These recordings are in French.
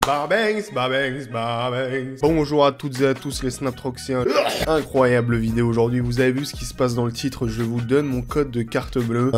Barbanks, Barbanks, Barbanks. Bonjour à toutes et à tous les Snaptroxiens. Incroyable vidéo aujourd'hui, vous avez vu ce qui se passe dans le titre, je vous donne mon code de carte bleue.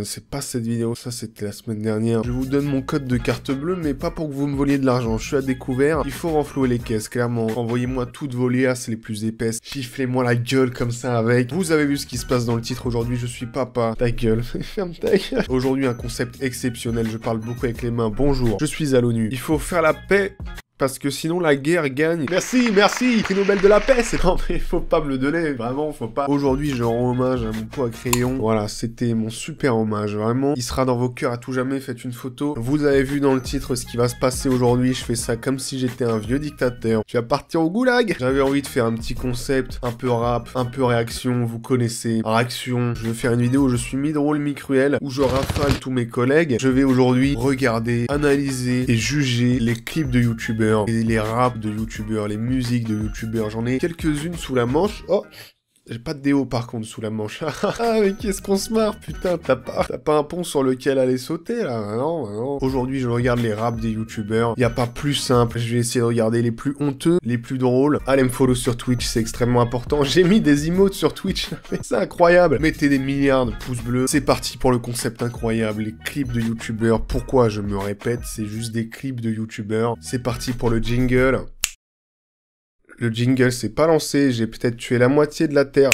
C'est pas cette vidéo, ça c'était la semaine dernière. Je vous donne mon code de carte bleue, mais pas pour que vous me voliez de l'argent, je suis à découvert. Il faut renflouer les caisses, clairement. Envoyez-moi toutes vos liasses les plus épaisses. Giflez-moi la gueule comme ça avec. Vous avez vu ce qui se passe dans le titre aujourd'hui, je suis papa. Ta gueule, ferme ta gueule. Aujourd'hui un concept exceptionnel, je parle beaucoup avec les mains. Bonjour, je suis à l'ONU. Il faut faire la paix. Parce que sinon la guerre gagne. Merci, merci. Prix Nobel de la paix. C'est non mais faut pas me le donner. Vraiment, faut pas. Aujourd'hui, je rends hommage à mon pot à crayon. Voilà, c'était mon super hommage. Vraiment, il sera dans vos cœurs à tout jamais. Faites une photo. Vous avez vu dans le titre ce qui va se passer aujourd'hui. Je fais ça comme si j'étais un vieux dictateur. Je vais partir au goulag. J'avais envie de faire un petit concept, un peu rap, un peu réaction. Vous connaissez. Réaction. Je vais faire une vidéo où je suis mi-drôle, mi-cruel, où je rafale tous mes collègues. Je vais aujourd'hui regarder, analyser et juger les clips de youtubeurs. Et les raps de youtubeurs, les musiques de youtubeurs, j'en ai quelques-unes sous la manche. Oh, j'ai pas de déo par contre sous la manche. Ah mais qu'est-ce qu'on se marre, putain, t'as pas un pont sur lequel aller sauter là? Non, non. Aujourd'hui je regarde les raps des youtubeurs, y a pas plus simple, je vais essayer de regarder les plus honteux, les plus drôles. Allez me follow sur Twitch, c'est extrêmement important. J'ai mis des emotes sur Twitch, c'est incroyable. Mettez des milliards de pouces bleus, c'est parti pour le concept incroyable, les clips de youtubeurs. Pourquoi je me répète, c'est juste des clips de youtubeurs. C'est parti pour le jingle. Le jingle s'est pas lancé, j'ai peut-être tué la moitié de la terre.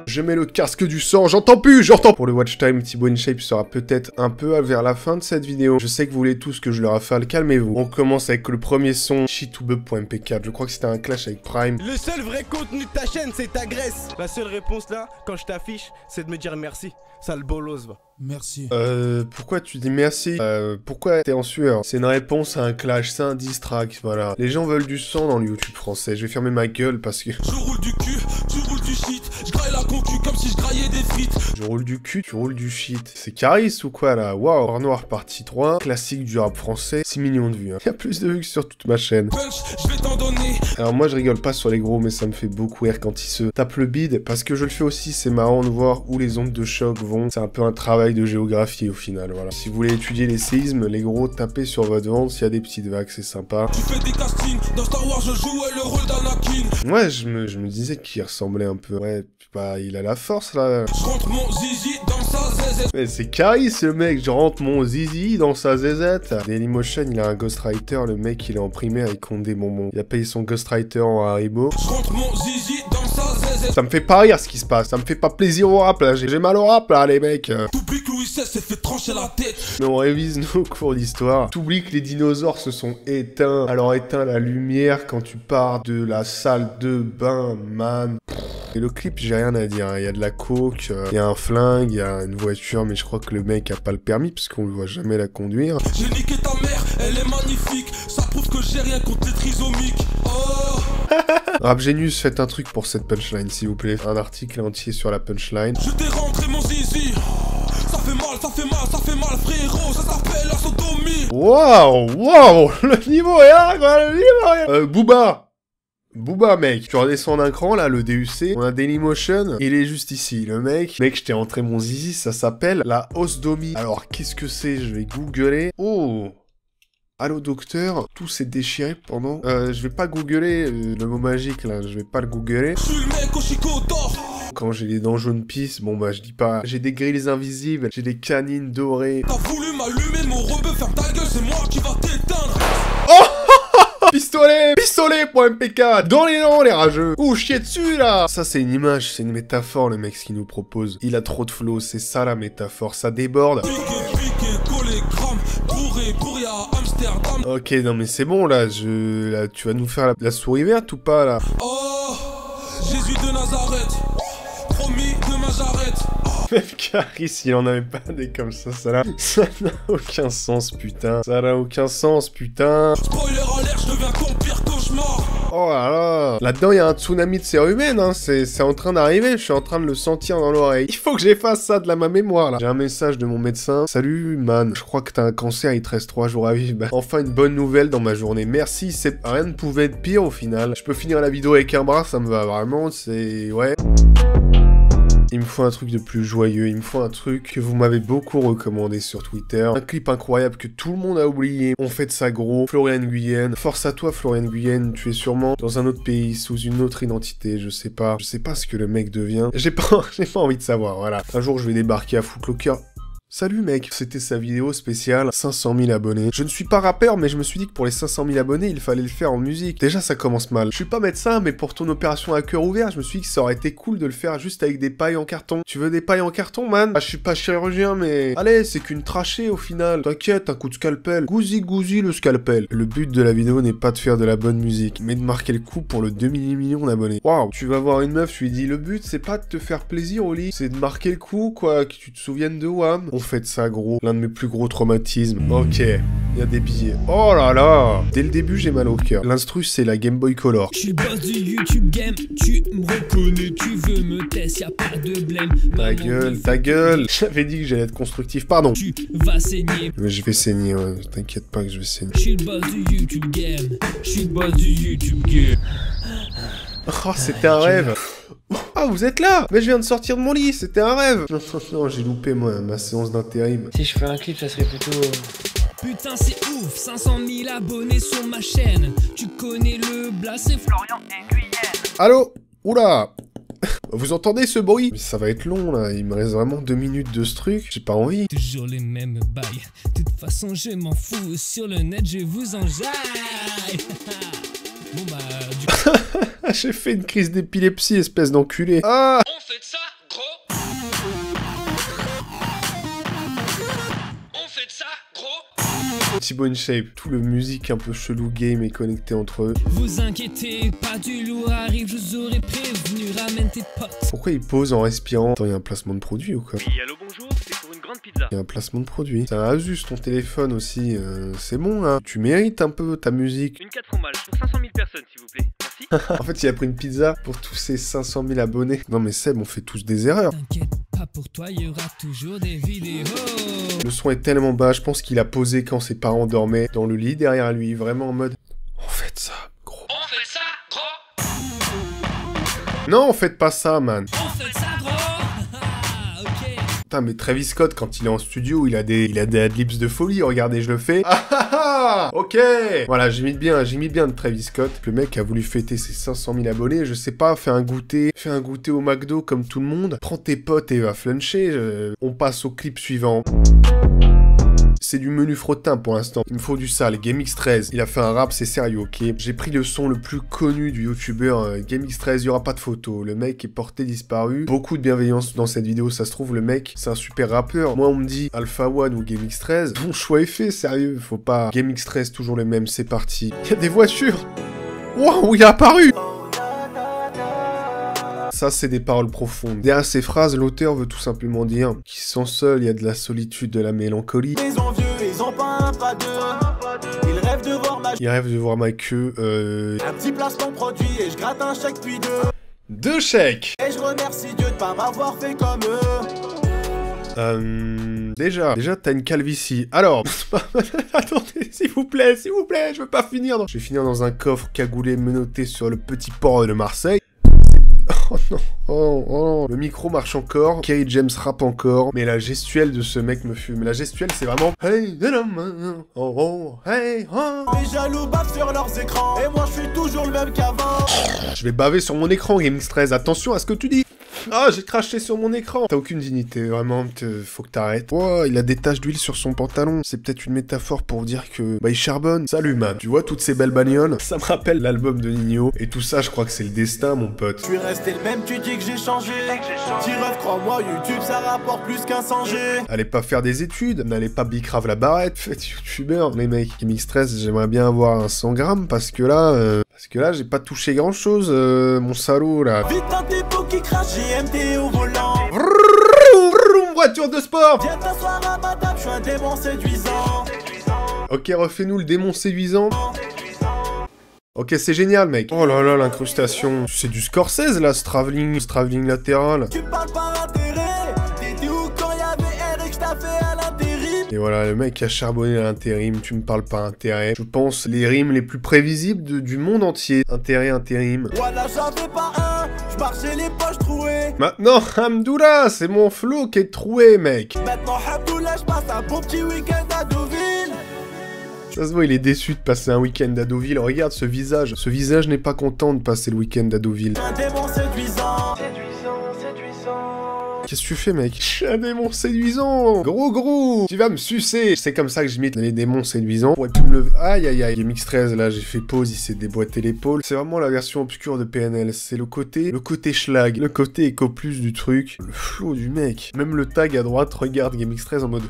Je mets le casque du sang, j'entends plus, j'entends. Pour le watch time, Thibaut InShape sera peut-être un peu vers la fin de cette vidéo. Je sais que vous voulez tous que je le rafale, calmez-vous. On commence avec le premier son, shitubub.mp4. Je crois que c'était un clash avec Prime. Le seul vrai contenu de ta chaîne, c'est ta graisse. La seule réponse là, quand je t'affiche, c'est de me dire merci. Sale bolos, va. Merci. Pourquoi tu dis merci? Pourquoi t'es en sueur? C'est une réponse à un clash, c'est un diss track, voilà. Les gens veulent du sang dans le YouTube français. Je vais fermer ma gueule parce que... Je roule du cul, tu roules du shit. Je graille la concu comme si je graillais des frites. Je roule du cul, tu roules du shit. C'est Caris ou quoi là? Waouh, Or Noir partie 3, classique du rap français, 6 millions de vues. Hein. Il y a plus de vues que sur toute ma chaîne. Punch, je vais t'en donner. Alors moi je rigole pas sur les gros, mais ça me fait beaucoup rire quand ils se tapent le bide, parce que je le fais aussi, c'est marrant de voir où les ondes de choc vont. C'est un peu un travail de géographie au final, voilà. Si vous voulez étudier les séismes, les gros, tapez sur votre ventre, s'il y a des petites vagues, c'est sympa. Tu fais des castings, dans Star Wars je jouais le rôle d'Anakin. Ouais, je me disais qu'il ressemblait un peu. Ouais, bah il a la force là. Je rentre mon zizi dans sa zézette. Mais c'est Caris le mec, je rentre mon zizi dans sa zézette. Dailymotion, il a un ghostwriter, le mec il est en primaire, il compte des bonbons. Il a payé son ghostwriter en Haribo. Je rentre mon zizi dans sa zézette. Ça me fait pas rire ce qui se passe, ça me fait pas plaisir au rap là, j'ai mal au rap là les mecs. T'oublies que Louis XVI s'est fait trancher la tête. Mais on révise nos cours d'histoire. T'oublies que les dinosaures se sont éteints. Alors éteins la lumière quand tu pars de la salle de bain, man. Et le clip, j'ai rien à dire, hein. Il y a de la coke, il y a un flingue, il y a une voiture, mais je crois que le mec a pas le permis, parce qu'on le voit jamais la conduire. J'ai niqué ta mère, elle est magnifique. Ça prouve que j'ai rien contre les trisomiques. Oh. Rap Genius, faites un truc pour cette punchline, s'il vous plaît. Un article entier sur la punchline. Je t'ai rentré mon zizi. Ça fait mal, ça fait mal, ça fait mal, frérot. Ça s'appelle la sodomie. Waouh, waouh, le niveau est là, quoi, le niveau est... Booba, mec, tu redescends d'un cran, là, le DUC, on a Dailymotion, il est juste ici, le mec, je t'ai rentré mon zizi, ça s'appelle la osdomie. Alors, qu'est-ce que c'est? Je vais googler. Oh! Allô, docteur, tout s'est déchiré pendant... je vais pas googler le mot magique, là, je vais pas le googler. Je suis le mec au chicot d'or. Quand j'ai les dents jaunes pisse, bon bah je dis pas... J'ai des grilles invisibles, j'ai des canines dorées. T'as voulu m'allumer mon rebeu, faire ta gueule, c'est moi qui va t'éteindre. Oh! Pistolet.mp4 dans les dents les rageux. Ouh, chier dessus là. Ça c'est une image, c'est une métaphore le mec ce qu'il nous propose. Il a trop de flow, c'est ça la métaphore, ça déborde. Piqué, collé, gramme, bourré à Amsterdam. Ok, non mais c'est bon là, là tu vas nous faire la souris verte ou pas là? Oh, Jésus de Nazareth, promis demain j'arrête. Même Caris, il en avait pas des comme ça n'a aucun sens, putain. Ça n'a aucun sens, putain. Spoiler alert, je deviens ton pire cauchemar. Oh là là. Là-dedans, il y a un tsunami de cérumen, hein. C'est en train d'arriver, je suis en train de le sentir dans l'oreille. Il faut que j'efface ça de ma mémoire, là. J'ai un message de mon médecin. Salut, man. Je crois que t'as un cancer, il te reste 3 jours à vivre. Bah, enfin, une bonne nouvelle dans ma journée. Merci, rien ne pouvait être pire au final. Je peux finir la vidéo avec un bras, ça me va vraiment, c'est... Ouais. Il me faut un truc de plus joyeux, il me faut un truc que vous m'avez beaucoup recommandé sur Twitter. Un clip incroyable que tout le monde a oublié. On fait de ça gros. Florian Nguyen. Force à toi, Florian Nguyen. Tu es sûrement dans un autre pays, sous une autre identité, je sais pas. Je sais pas ce que le mec devient. J'ai pas envie de savoir, voilà. Un jour, je vais débarquer à Footlocker. Salut mec, c'était sa vidéo spéciale 500 000 abonnés. Je ne suis pas rappeur, mais je me suis dit que pour les 500 000 abonnés, il fallait le faire en musique. Déjà, ça commence mal. Je suis pas médecin, mais pour ton opération à cœur ouvert, je me suis dit que ça aurait été cool de le faire juste avec des pailles en carton. Tu veux des pailles en carton, man? Ah, je suis pas chirurgien, mais... Allez, c'est qu'une trachée au final. T'inquiète, un coup de scalpel. Gousi le scalpel. Le but de la vidéo n'est pas de faire de la bonne musique, mais de marquer le coup pour le demi-million d'abonnés. Waouh, tu vas voir une meuf, je lui dis, le but, c'est pas de te faire plaisir au lit, c'est de marquer le coup, quoi, que tu te souviennes de Wham. On fait de ça, gros. L'un de mes plus gros traumatismes. Ok, il y a des billets. Oh là là! Dès le début, j'ai mal au cœur. L'instru, c'est la Game Boy Color. Je suis le boss du YouTube game, tu me reconnais, tu veux me tester, y'a pas de blême. Ta gueule! J'avais dit que j'allais être constructif, pardon. Tu vas saigner. Mais je vais saigner, ouais. T'inquiète pas que je vais saigner. Je suis le boss du YouTube game, je suis le boss du YouTube game. Oh, c'était un rêve! Ah, vous êtes là! Mais je viens de sortir de mon lit, c'était un rêve! Non, j'ai loupé, moi, ma séance d'intérim. Si je fais un clip, ça serait plutôt... Putain, c'est ouf, 500 000 abonnés sur ma chaîne. Tu connais le blast, c'est Florian Nguyen. Allô? Oula! Vous entendez ce bruit? Mais ça va être long, là. Il me reste vraiment 2 minutes de ce truc. J'ai pas envie. Toujours les mêmes bails. De toute façon, je m'en fous. Sur le net, je vous enjaille. Bon bah, du coup... J'ai fait une crise d'épilepsie, espèce d'enculé. Ah! On fait de ça, gros. On fait de ça, gros. Thibaut InShape, tout le musique un peu chelou game est connecté entre eux. Vous inquiétez pas, du lourd arrive, je vous aurais prévenu, ramène tes potes. Pourquoi il pose en respirant? Attends, il y a un placement de produit ou quoi? Oui, allô, bonjour, c'est pour une grande pizza. Il y a un placement de produit. C'est un Asus ton téléphone aussi, c'est bon hein. Tu mérites un peu ta musique. Une 4 fromage pour 500 000 personnes, s'il vous plaît. Merci. En fait, il a pris une pizza pour tous ces 500 000 abonnés. Non mais Seb, on fait tous des erreurs. T'inquiète pas, pour toi, il y aura toujours des vidéos. Le son est tellement bas, je pense qu'il a posé quand ses parents dormaient dans le lit derrière lui, vraiment en mode... On fait ça, gros. On fait ça, gros. Non, faites pas ça, man. On fait ça, gros. Ok. Putain, mais Travis Scott, quand il est en studio, il a des adlibs de folie, regardez, je le fais. Ah ah ah! Ok! Voilà, j'imite bien de Travis Scott. Le mec a voulu fêter ses 500 000 abonnés, je sais pas, fais un goûter au McDo comme tout le monde. Prends tes potes et va fluncher. On passe au clip suivant. C'est du menu frottin pour l'instant. Il me faut du sale. GameX13. Il a fait un rap, c'est sérieux, ok? J'ai pris le son le plus connu du youtubeur GameX13. Il y aura pas de photo. Le mec est porté disparu. Beaucoup de bienveillance dans cette vidéo. Ça se trouve, le mec, c'est un super rappeur. Moi, on me dit Alpha One ou GameX13. Mon choix est fait, sérieux. Faut pas. GameX13, toujours le même. C'est parti. Il y a des voitures. Waouh, il est apparu! Ça, c'est des paroles profondes. Derrière ces phrases, l'auteur veut tout simplement dire qu'ils sont seuls, il y a de la solitude, de la mélancolie. Ils ont vieux, ils ont pas un, pas deux. Ils rêvent de voir ma... Ils rêvent de voir ma queue, Un petit placement produit et je gratte un chèque puis deux. 2 chèques! Et je remercie Dieu de pas m'avoir fait comme eux. Déjà, t'as une calvitie. Alors, attendez, s'il vous plaît, je veux pas finir. Je vais finir dans un coffre cagoulé menotté sur le petit port de Marseille. Oh non, oh, le micro marche encore, Kerry James rappe encore, mais la gestuelle de ce mec me fume. La gestuelle, c'est vraiment... Hey, oh, hey, oh. Les jaloux bavent sur leurs écrans, et moi je suis toujours le même qu'avant. Je vais baver sur mon écran, GameX13, attention à ce que tu dis. Ah, j'ai craché sur mon écran. T'as aucune dignité, vraiment, faut que t'arrêtes. Oh, il a des taches d'huile sur son pantalon. C'est peut-être une métaphore pour dire que... Bah, il charbonne. Salut, man. Tu vois toutes ces belles bagnoles? Ça me rappelle l'album de Nino. Et tout ça, je crois que c'est le destin, mon pote. Je suis resté le même, tu dis que j'ai changé. T-Ref, crois-moi, YouTube, ça rapporte plus qu'un 100G. Allez pas faire des études. N'allez pas bicrave la barrette. Faites youtubeur, les mecs. GameX13, j'aimerais bien avoir un 100 grammes parce que là, j'ai pas touché grand-chose, mon salaud, là. Vite un typo qui crache, JMT au volant. Voiture de sport. Viens t'asseoir à ma table, je suis un démon séduisant. Ok, refais-nous le démon séduisant. Ok, c'est génial, mec. Oh là là, l'incrustation. C'est du Scorsese, là, ce travelling latéral. Tu parles par intérêt. T'étais où quand y'avait Eric, je t'ai fait à l'intérim. Et voilà, le mec a charbonné à l'intérim, tu me parles pas intérêt. Je pense les rimes les plus prévisibles du monde entier. Intérêt, intérim. Voilà, j'avais pas un, je marchais les poches trouées. Maintenant, Hamdoullah, c'est mon flow qui est troué, mec. Maintenant, Hamdoullah, je passe un bon petit week-end à Deauville. Ça se voit, il est déçu de passer un week-end à Deauville. Regarde ce visage. Ce visage n'est pas content de passer le week-end à Deauville. Un démon séduisant. Qu'est-ce que tu fais, mec? Je suis un démon séduisant. Gros. Tu vas me sucer. C'est comme ça que j'imite les démons séduisants. Pour plus me lever. Aïe. GameX13, là, j'ai fait pause. Il s'est déboîté l'épaule. C'est vraiment la version obscure de PNL. C'est le côté schlag. Le côté éco plus du truc. Le flow du mec. Même le tag à droite, regarde GameX13 en mode...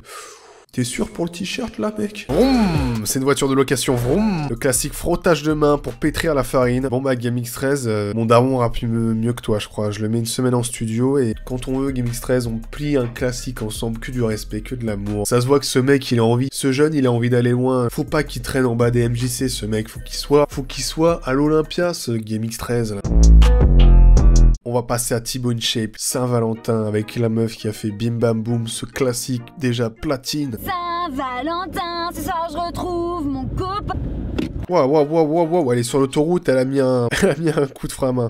T'es sûr pour le t-shirt là, mec? Vroom. C'est une voiture de location, vroom. Le classique frottage de main pour pétrir la farine. Bon bah GameX13, mon daron rappe mieux que toi, je crois. Je le mets une semaine en studio et quand on veut GameX13, on plie un classique ensemble, que du respect, que de l'amour. Ça se voit que ce mec, il a envie, ce jeune, il a envie d'aller loin. Faut pas qu'il traîne en bas des MJC, ce mec. Faut qu'il soit à l'Olympia, ce GameX13 là. On va passer à Thibaut InShape, Saint-Valentin, avec la meuf qui a fait Bim Bam Boom, ce classique déjà platine. Saint-Valentin, ce soir je retrouve mon copain. Waouh, elle est sur l'autoroute, elle a mis un coup de frein à main.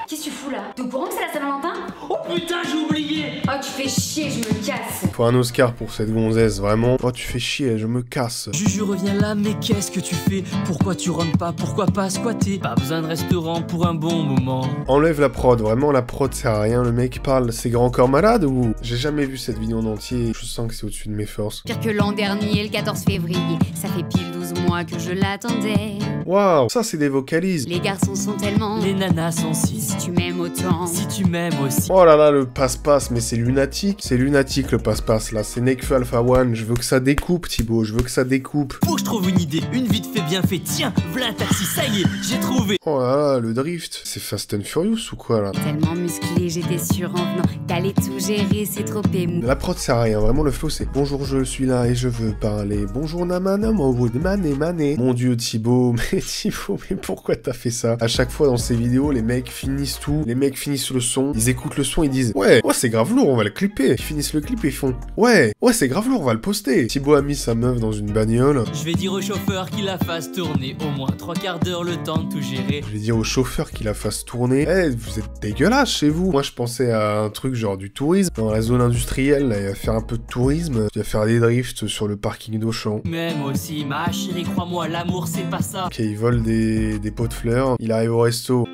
Qu'est-ce que tu fous là? T'es au courant que c'est la Saint-Valentin? Oh putain, j'ai oublié! Oh, tu fais chier, je me casse. Faut un Oscar pour cette gonzesse, vraiment. Oh, tu fais chier, je me casse. Juju revient là, mais qu'est-ce que tu fais? Pourquoi tu rentres pas? Pourquoi pas squatter? Pas besoin de restaurant pour un bon moment. Enlève la prod, vraiment la prod sert à rien. Le mec parle, c'est grand corps malade ou... J'ai jamais vu cette vidéo en entier, je sens que c'est au-dessus de mes forces. Pire que l'an dernier, le 14 février, ça fait pile 12 mois que je l'attendais. Waouh, ça c'est des vocalises. Les garçons sont tellement... Les nanas sont si. Si tu m'aimes autant... Si tu m'aimes aussi. Oh là là, le passe-passe, mais c'est lunatique. C'est lunatique le passe-passe là, c'est Nekfeu Alpha One. Je veux que ça découpe, Thibaut, je veux que ça découpe. Faut que je trouve une idée, une vite fait bien fait. Tiens, v'là un taxi, ça y est, j'ai trouvé. Oh là là, le drift. C'est Fast and Furious ou quoi là? Tellement musclé, j'étais sûre en venant qu'allais tout gérer, c'est trop émou. La prod sert à rien, vraiment le flow c'est bonjour, je suis là et je veux parler. Bonjour Namana, mané. Mon dieu Thibaut, mais pourquoi t'as fait ça? À chaque fois dans ces vidéos, les mecs finissent tout, les mecs finissent le son, ils écoutent le son, ils disent ouais c'est grave lourd, on va le clipper. Ils finissent le clip et ils font ouais c'est grave lourd, on va le poster. Thibaut a mis sa meuf dans une bagnole. Je vais dire au chauffeur qu'il la fasse tourner au moins 3/4 d'heure le temps de tout gérer. Je vais dire au chauffeur qu'il la fasse tourner. Vous êtes dégueulasse chez vous. Moi je pensais à un truc genre du tourisme. Dans la zone industrielle, là, il va faire un peu de tourisme. Il va faire des drifts sur le parking d'Auchan. Même aussi, ma chérie, crois-moi, l'amour c'est pas ça. Ok, il vole des pots de fleurs. Il arrive au resto.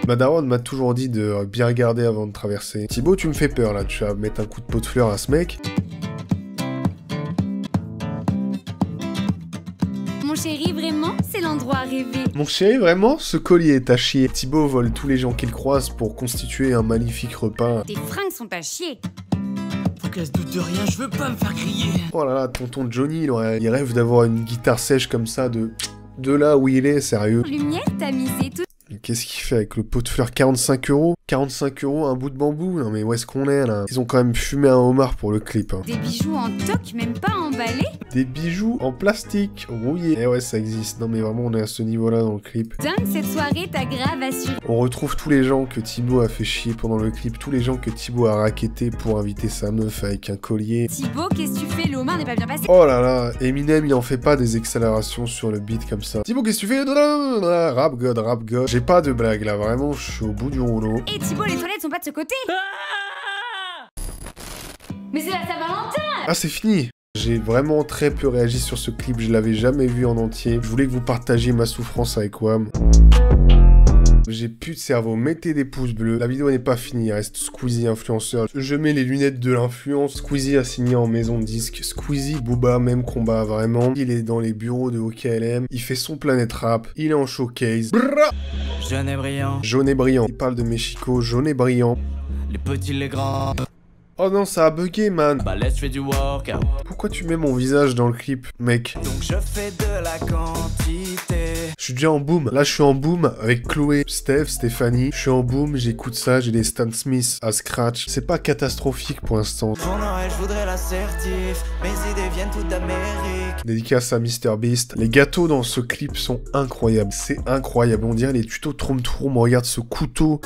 Ma daronne m'a toujours dit de bien regarder avant de traverser. Thibaut, tu me fais peur là. Tu vas mettre un coup de pot de fleurs à ce mec. Mon chéri, vraiment, c'est l'endroit à rêver. Mon chéri, vraiment, ce collier est à chier. Thibaut vole tous les gens qu'il croise pour constituer un magnifique repas. Tes fringues sont à chier. Faut qu'elle se doute de rien, je veux pas me faire crier. Oh là là, tonton Johnny, il rêve d'avoir une guitare sèche comme ça de là où il est, sérieux. Lumière tamisée tout. Qu'est-ce qu'il fait avec le pot de fleurs? 45 €? 45 €, un bout de bambou? Non mais où est-ce qu'on est là? Ils ont quand même fumé un homard pour le clip. Hein. Des bijoux en toc, même pas emballés. Des bijoux en plastique, rouillés. Eh ouais, ça existe. Non mais vraiment, on est à ce niveau-là dans le clip. Dingue, cette soirée t'a grave assuré. On retrouve tous les gens que Thibaut a fait chier pendant le clip, tous les gens que Thibaut a racketté pour inviter sa meuf avec un collier. Thibaut, qu'est-ce que tu fais? Le homard n'est pas bien passé. Oh là là, Eminem, il en fait pas des accélérations sur le beat comme ça. Thibaut, qu'est-ce que tu fais? Rap god. J'ai pas de blague là, vraiment, je suis au bout du rouleau. Et Thibaut, les toilettes sont pas de ce côté. Mais c'est la Saint-Valentin. Ah, c'est fini. J'ai vraiment très peu réagi sur ce clip, je l'avais jamais vu en entier. Je voulais que vous partagiez ma souffrance avec WAM. J'ai plus de cerveau, mettez des pouces bleus. La vidéo n'est pas finie, il reste Squeezie influenceur. Je mets les lunettes de l'influence. Squeezie a signé en maison de disque. Squeezie, Booba, même combat, vraiment. Il est dans les bureaux de OKLM. Il fait son Planète Rap. Il est en showcase. Brrra. Jeune et brillant. Jaune et brillant. Il parle de Mexico, jaune et brillant. Les petits, les grands. Oh non, ça a bugué, man. Bah laisse, je fais du workout. Pourquoi tu mets mon visage dans le clip, mec? Donc je fais de la quantité. Je suis déjà en boom. Là, je suis en boom avec Chloé, Steph, Stéphanie. Je suis en boom, j'écoute ça, j'ai des Stan Smith à scratch. C'est pas catastrophique pour l'instant. Mon oreille, je voudrais l'assertif. Mes idées viennent toutes d'Amérique. Dédicace à MrBeast. Les gâteaux dans ce clip sont incroyables. C'est incroyable. On dirait les tutos Troum Troum. Regarde ce couteau.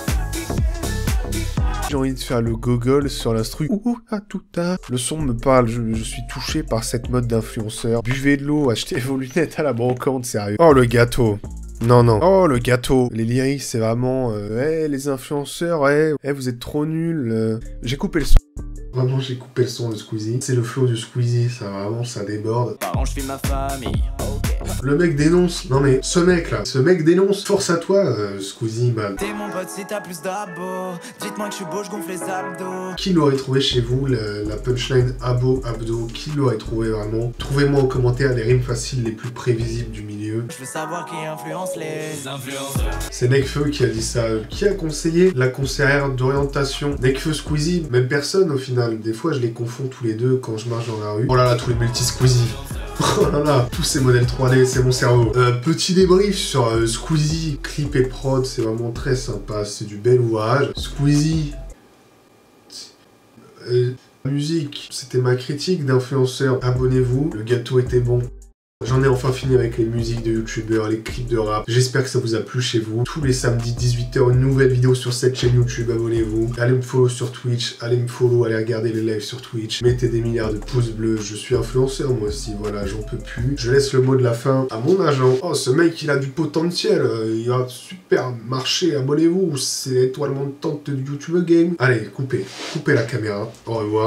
J'ai envie de faire le gogol sur l'instru. Ouh, à tout à. Le son me parle, je suis touché par cette mode d'influenceur. Buvez de l'eau, achetez vos lunettes à la brocante, sérieux. Oh, le gâteau. Non, non. Oh, le gâteau. Les lyrics, c'est vraiment... les influenceurs, vous êtes trop nuls. J'ai coupé le son. Vraiment, j'ai coupé le son de Squeezie. C'est le flow du Squeezie, ça vraiment, ça déborde. Par an, je fais ma famille. Le mec dénonce. Non mais, ce mec dénonce. Force à toi, Squeezie, man. T'es mon pote si t'as plus d'abos. Dites-moi que je suis beau, je gonfle les abdos. Qui l'aurait trouvé chez vous, la punchline abo, abdo? Qui l'aurait trouvé vraiment? Trouvez-moi en commentaire les rimes faciles les plus prévisibles du milieu. Je veux savoir qui influence les influenceurs. C'est Nekfeu qui a dit ça. Qui a conseillé la conseillère d'orientation? Nekfeu, Squeezie, même personne au final. Des fois, je les confonds tous les deux quand je marche dans la rue. Oh là là, tous les multi-Squeezie. Oh là là, tous ces modèles 3D, c'est mon cerveau. Petit débrief sur Squeezie, clip et prod, c'est vraiment très sympa, c'est du bel ouvrage. Squeezie, musique, c'était ma critique d'influenceur. Abonnez-vous, le gâteau était bon. J'en ai enfin fini avec les musiques de youtubeurs, les clips de rap. J'espère que ça vous a plu chez vous. Tous les samedis 18h, une nouvelle vidéo sur cette chaîne YouTube, abonnez-vous. Allez me follow sur Twitch, allez regarder les lives sur Twitch. Mettez des milliards de pouces bleus, je suis influenceur moi aussi, voilà, j'en peux plus. Je laisse le mot de la fin à mon agent. Oh, ce mec, il a du potentiel, il a super marché, abonnez-vous, c'est l'étoile montante du YouTube Game. Allez, coupez la caméra, au revoir.